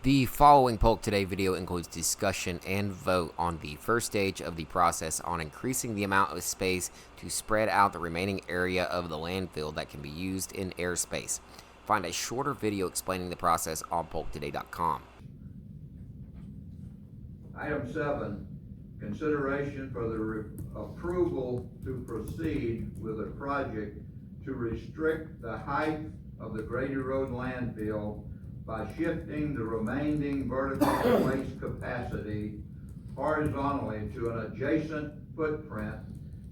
The following Polk Today video includes discussion and vote on the first stage of the process on increasing the amount of space to spread out the remaining area of the landfill that can be used in airspace. Find a shorter video explaining the process on polktoday.com. Item 7, consideration for the approval to proceed with a project to restrict the height of the Grady Road landfill by shifting the remaining vertical waste capacity horizontally to an adjacent footprint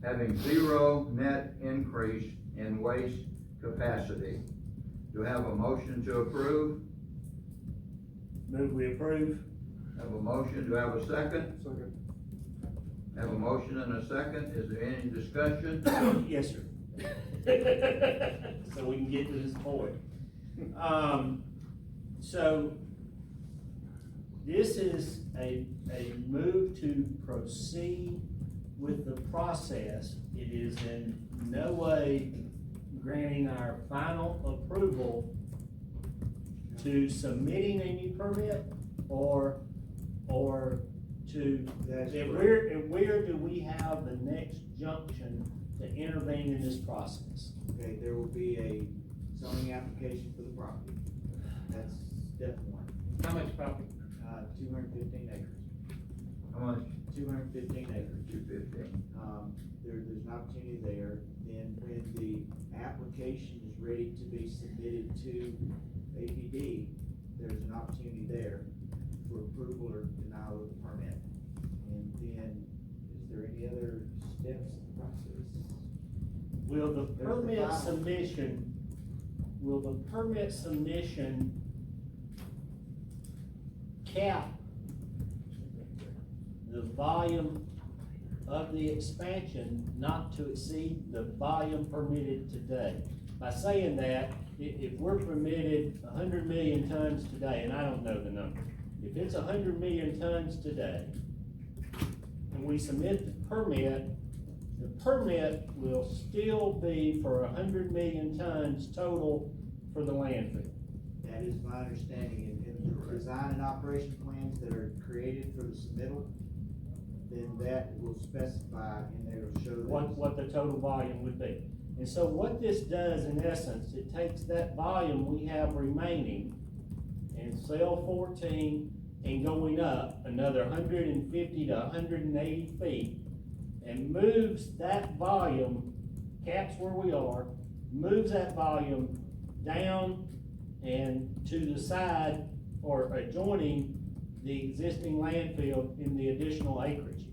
having zero net increase in waste capacity. Do I have a motion to approve? Move we approve. Have a motion, do I have a second? Second. Have a motion and a second, is there any discussion? Yes, sir. So we can get to this point. So this is a move to proceed with the process. It is in no way granting our final approval to submitting a new permit or to, where do we have the next junction to intervene in this process? Okay, there will be a zoning application for the property. That's step one. How much property? 215 acres. How much? 215 acres. 215. There's an opportunity there. Then when the application is ready to be submitted to APD, there's an opportunity there for approval or denial of the permit. And then, is there any other steps in the process? Will the permit submission cap the volume of the expansion not to exceed the volume permitted today? By saying that, if we're permitted 100 million tons today, and I don't know the number, if it's 100 million tons today, and we submit the permit will still be for 100 million tons total for the landfill. That is my understanding. In the design and operation plans that are created for the submittal, then that will specify and they will show What the total volume would be. And so what this does in essence, it takes that volume we have remaining in cell 14 and going up another 150 to 180 feet and moves that volume, caps where we are, moves that volume down and to the side or adjoining the existing landfill in the additional acreage.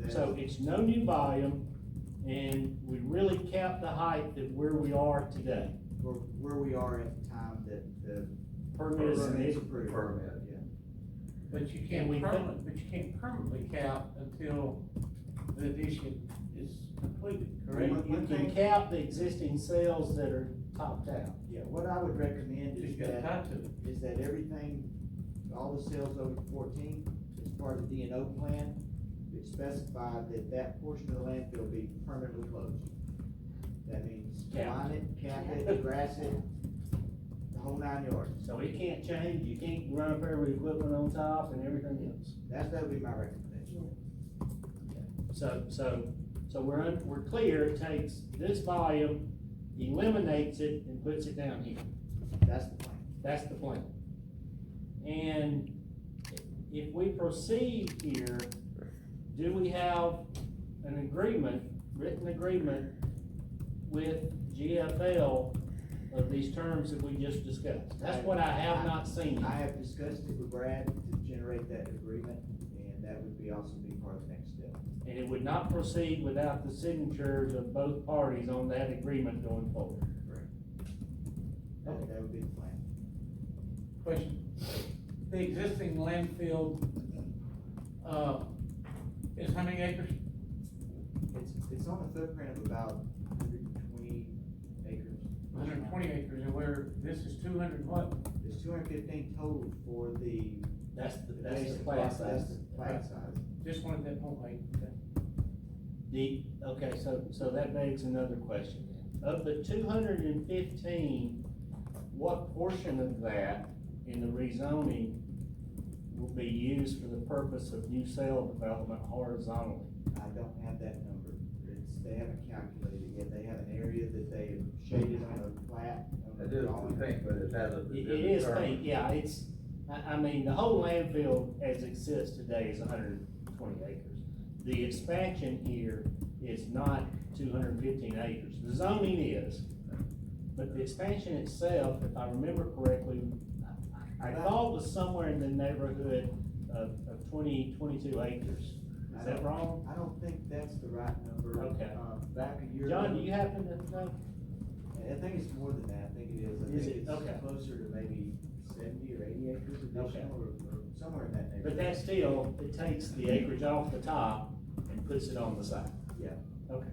So it's no new volume, and we really cap the height at where we are today. where we are at the time that the Permit is approved. Permit. Yeah. But you can't permanently cap until the addition is completed, correct? You can cap the existing cells that are topped out. Yeah, what I would recommend You is got that, time to it. is that everything, all the cells over 14, as part of the D&O plan, it specified that that portion of the landfill be permanently closed. That means line it, cap it, grass it, the whole 9 yards. So it can't change, you can't run up there with equipment on top and everything else. That would be my recommendation. So we're clear, it takes this volume, eliminates it and puts it down here. That's the plan. That's the plan. And if we proceed here, do we have an agreement, written agreement with GFL of these terms that we just discussed? That's what I have not seen. I have discussed it with Brad to generate that agreement, and that would be also be part of the next step. And it would not proceed without the signatures of both parties on that agreement going forward. Correct. That would be the plan. Question. The existing landfill, is how many acres? It's on a footprint of about 120 acres. 120 acres, and this is 200 what? There's 215 total for the. That's the basic plat That's size. the plat size. Just wanted that point made. Okay, so that begs another question then. Of the 215, what portion of that in the rezoning will be used for the purpose of new cell development horizontally? I don't have that number. They haven't calculated it yet. They have an area that they have shaded on a plat. On the It is drawing. pink, but it has a. It is pink, yeah, I mean, the whole landfill as it sits today is hundred and 20 acres. The expansion here is not 215 acres. The zoning is, but the expansion itself, if I remember correctly, I thought was somewhere in the neighborhood of 22 acres. Is that wrong? I don't think that's the right number. Okay. Back a year. John, ago- do you happen to know? I think it's more than that. I think it is. I Is think it? it's Okay. closer to maybe 70 or 80 acres Okay. additional or somewhere in that neighborhood. But that still, it takes the acreage off the top and puts it on the side. Yeah. Okay.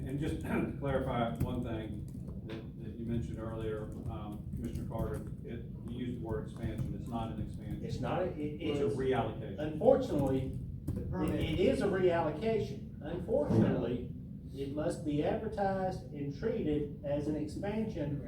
And just to clarify one thing that you mentioned earlier, Commissioner Carter, you used the word expansion, it's not an expansion. It's not, It's a reallocation. unfortunately, The it permit. is a reallocation. Unfortunately, it must be advertised and treated as an expansion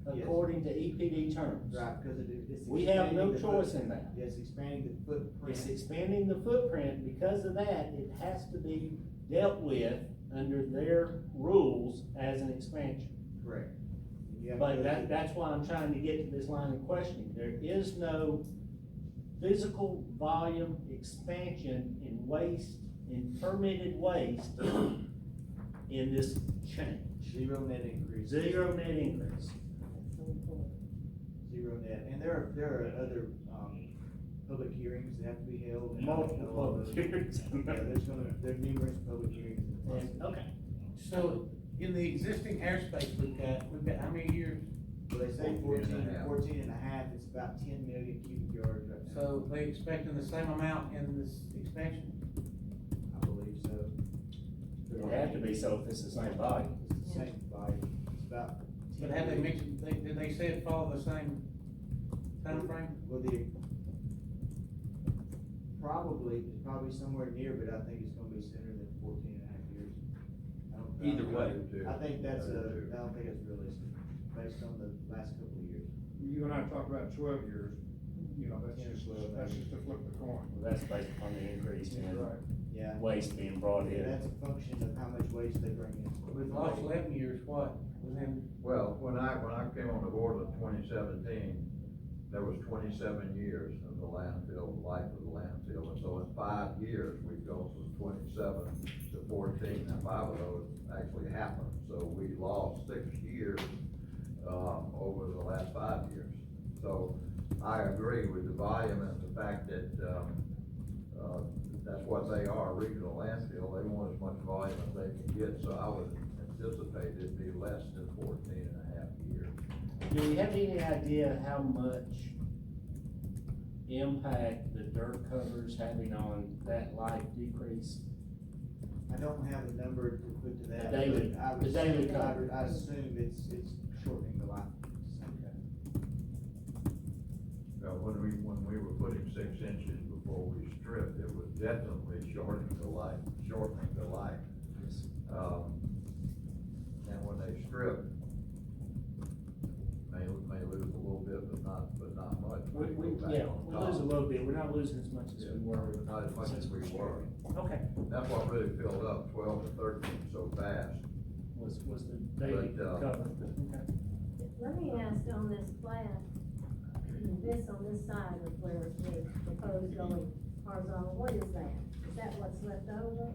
Yes. according to EPD terms. Right, because it's. We have no expanding the choice foot- in that. Yes, expanding the footprint. It's expanding the footprint. Because of that, it has to be dealt with under their rules as an expansion. Correct. And you have But to- that's why I'm trying to get to this line of questioning. There is no physical volume expansion in waste, in permitted waste in this change. Zero net increase. Zero net increase. Zero net, and there are other, public hearings that have to be held. and- Multiple public hearings. Yeah, there are numerous public hearings. in the process. Okay. So, in the existing airspace we've got how many years? Well, they say 14 and a half. 14 and a half, it's about 10 million cubic yards right now. So they expecting the same amount in this expansion? I believe so. It would have to be so if it's the same volume. It's the same volume, it's about. 10 But have they million. mentioned, did they say it follow the same timeframe? Well, it's probably somewhere near, but I think it's gonna be sooner than 14 and a half years. I don't- Either way. I think I don't think it's realistic, based on the last couple of years. You and I talked about 12 years, you know, that's 10, just 12, to flip the coin. Well, that's based upon the increase in Yeah. waste being brought Yeah, in. that's a function of how much waste they bring in. We've lost 11 years, what, within, Well, when I came on the board in 2017, there was 27 years of the landfill, life of the landfill, and so in 5 years, we've gone from 27 to 14, and 5 of those actually happened, so we lost 6 years, over the last 5 years. So I agree with the volume and the fact that, that's what they are, regional landfill, they want as much volume as they can get, so I would anticipate it'd be less than 14 and a half years. Do we have any idea how much impact the dirt cover's having on that life decrease? I don't have a number to put to that. The daily- but I would the daily assume- I cover. would- I assume it's shortening the life. When we were putting 6 inches before we stripped, it was definitely shortening the life. And when they strip, may lose a little bit, but not much. We Go back yeah, on we top. lose a little bit, we're not losing as much as we were. Not as much as we were. Okay, That's what really filled up 12 and 13 so fast. was the daily But, cover, okay. Let me ask on this plan, this on this side of where they propose going horizontal, what is that? Is that what's left over?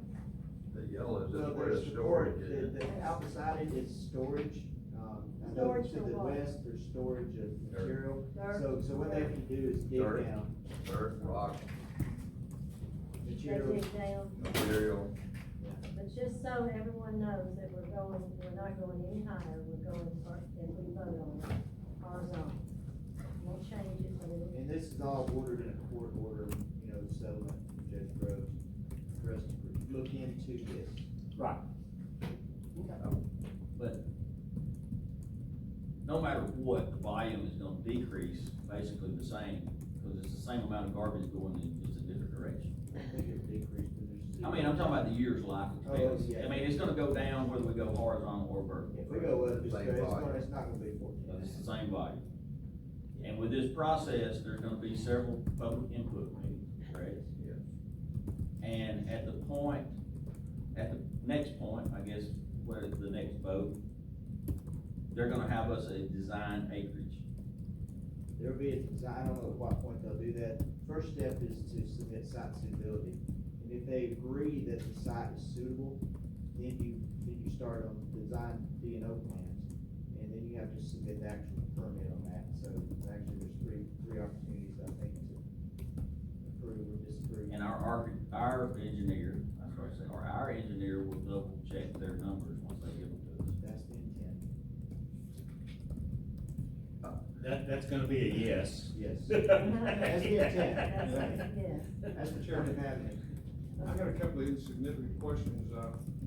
The yellow is Well, just where there's the storage support, is. the out beside it is storage, I know Storage to for the what? west, there's storage of material. Dirt. So what they have to do is dig Dirt. down Dirt, rock, They material. dig down, material. but just so everyone knows that we're not going any higher, we're going, if we vote on it, horizontal. Won't change it, but it'll. And this is all ordered in a court order, you know, settlement from Judge Groves, for us to look into this. Right. But no matter what, the volume is gonna decrease basically the same, because it's the same amount of garbage going in just a different direction. I think it decreased, but there's. I mean, I'm talking about the year's life Oh, expectancy. yeah. I mean, it's gonna go down whether we go horizontal or vertical. If we go up, Same volume. it's not gonna be 14. But it's the same volume. And with this process, there's gonna be several public input meetings, correct? Yes. And at the next point, I guess, where the next vote, they're gonna have us a design acreage. There'll be a design, I don't know at what point they'll do that. First step is to submit site suitability. And if they agree that the site is suitable, then you start on design D&O plans. And then you have to submit the actual permit on that. So actually, there's three opportunities, I think, to approve or disapprove. And our engineer, that's what I say, our engineer will double check their numbers once they give them to us. That's the intent. That's gonna be a yes. Yes. That's the intent. Yes. That's the chairman having it. I got a couple of insignificant questions.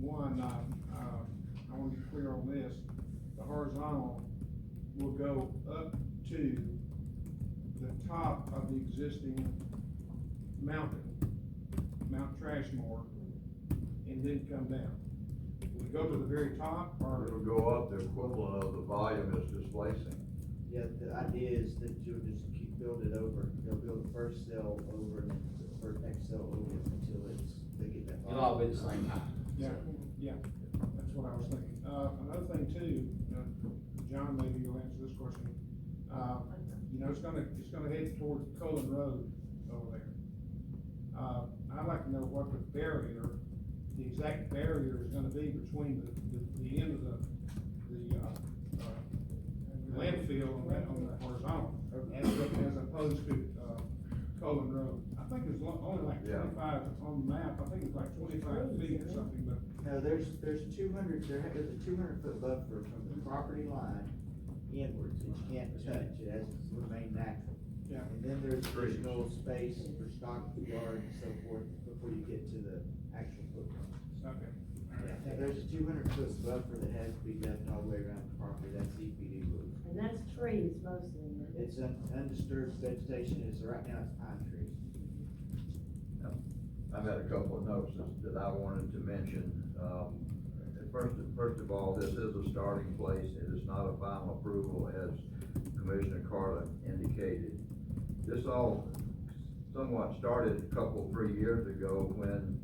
One, I want to be clear on this. The horizontal will go up to the top of the existing mountain, Mount Trashmore, and then come down. Will it go to the very top, or? It'll go up the equivalent of the volume it's displacing. Yeah, the idea is that you'll just keep building it over. They'll build the first cell over and then the first next cell over until they get that. It'll all be the same height. Yeah, that's what I was thinking. Another thing too, John, maybe you'll answer this question. You know, it's gonna head towards Cullen Road over there. I'd like to know what the exact barrier is gonna be between the end of the landfill on that horizontal, as opposed to, Cullen Road. I think it's only like Yeah. 25 on the map, I think it's like 25 feet or something, but. No, there's 200, there's a 200-foot buffer from the property line inwards that you can't touch. It has to remain natural. Yeah. And then there's additional space for stock yard and so forth before you get to the actual footprint. Okay. Yeah, there's a 200-foot buffer that has to be done all the way around the property. That's EPD rules. And that's trees mostly. It's undisturbed vegetation. Right now it's pine trees. I've had a couple of notes that I wanted to mention. First of all, this is a starting place. It is not a final approval, as Commissioner Carter indicated. This all somewhat started a couple, 3 years ago when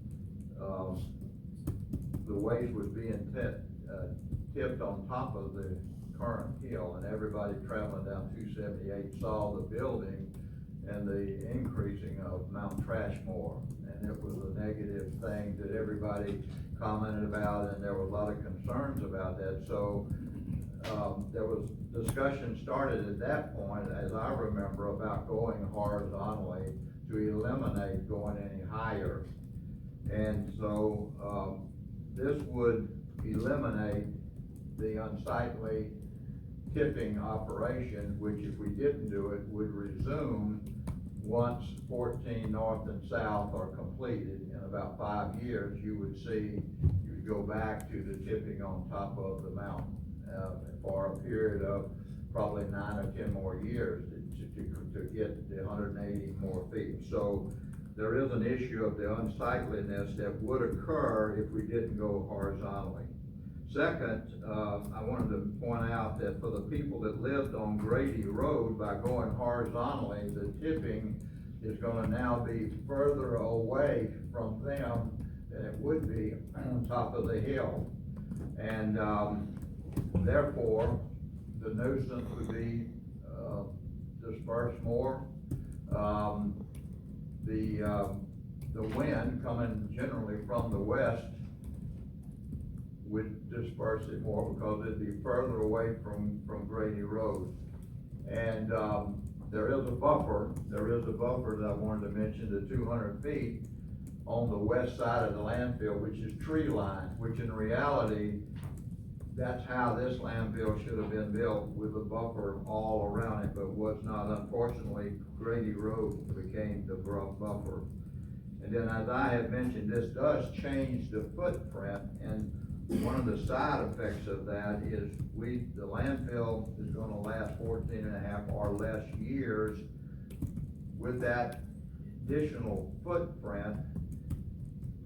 the waste was being tipped on top of the current hill, and everybody traveling down 278 saw the building and the increasing of Mount Trashmore. And it was a negative thing that everybody commented about, and there were a lot of concerns about that. So there was discussion started at that point, as I remember, about going horizontally to eliminate going any higher. And so this would eliminate the unsightly tipping operation, which if we didn't do it, would resume once 14 north and south are completed. In about 5 years, you would go back to the tipping on top of the mountain for a period of probably 9 or 10 more years to get the 180 more feet. So there is an issue of the unsightliness that would occur if we didn't go horizontally. Second, I wanted to point out that for the people that lived on Grady Road, by going horizontally, the tipping is gonna now be further away from them than it would be on top of the hill. And therefore, the nuisance would be dispersed more. The wind coming generally from the west would disperse it more because it'd be further away from Grady Road. And there is a buffer that I wanted to mention, the 200 feet on the west side of the landfill, which is tree line, which in reality, that's how this landfill should have been built, with a buffer all around it, but was not. Unfortunately, Grady Road became the buffer. And then, as I had mentioned, this does change the footprint, and one of the side effects of that is the landfill is gonna last 14 and a half or less years. With that additional footprint,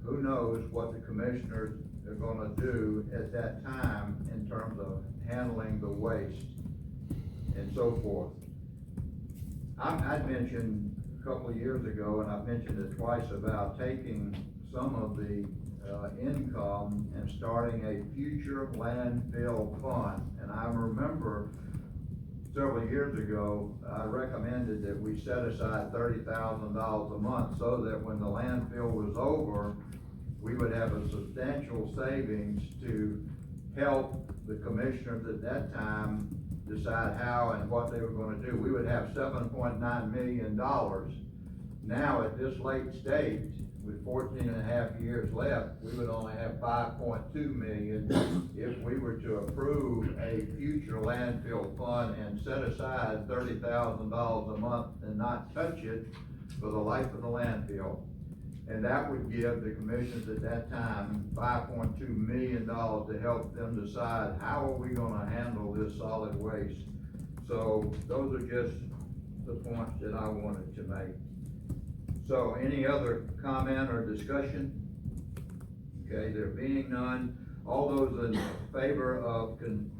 who knows what the commissioners are gonna do at that time in terms of handling the waste and so forth. I'd mentioned a couple of years ago, and I've mentioned it twice, about taking some of the income and starting a future landfill fund. And I remember several years ago, I recommended that we set aside $30,000 a month so that when the landfill was over, we would have a substantial savings to help the commissioners at that time decide how and what they were gonna do. We would have $7.9 million. Now, at this late stage, with 14 and a half years left, we would only have 5.2 million if we were to approve a future landfill fund and set aside $30,000 a month and not touch it for the life of the landfill. And that would give the commissions at that time $5.2 million to help them decide how are we gonna handle this solid waste. So those are just the points that I wanted to make. So any other comment or discussion? Okay, there being none, all those in favor of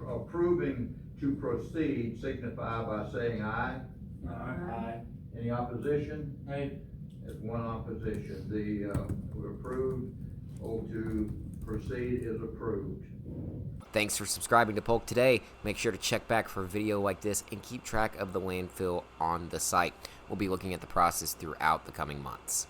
approving to proceed signify by saying aye. Aye. Any opposition? Aye. There's one opposition. We're approved. To proceed is approved. Thanks for subscribing to Polk Today. Make sure to check back for a video like this and keep track of the landfill on the site. We'll be looking at the process throughout the coming months.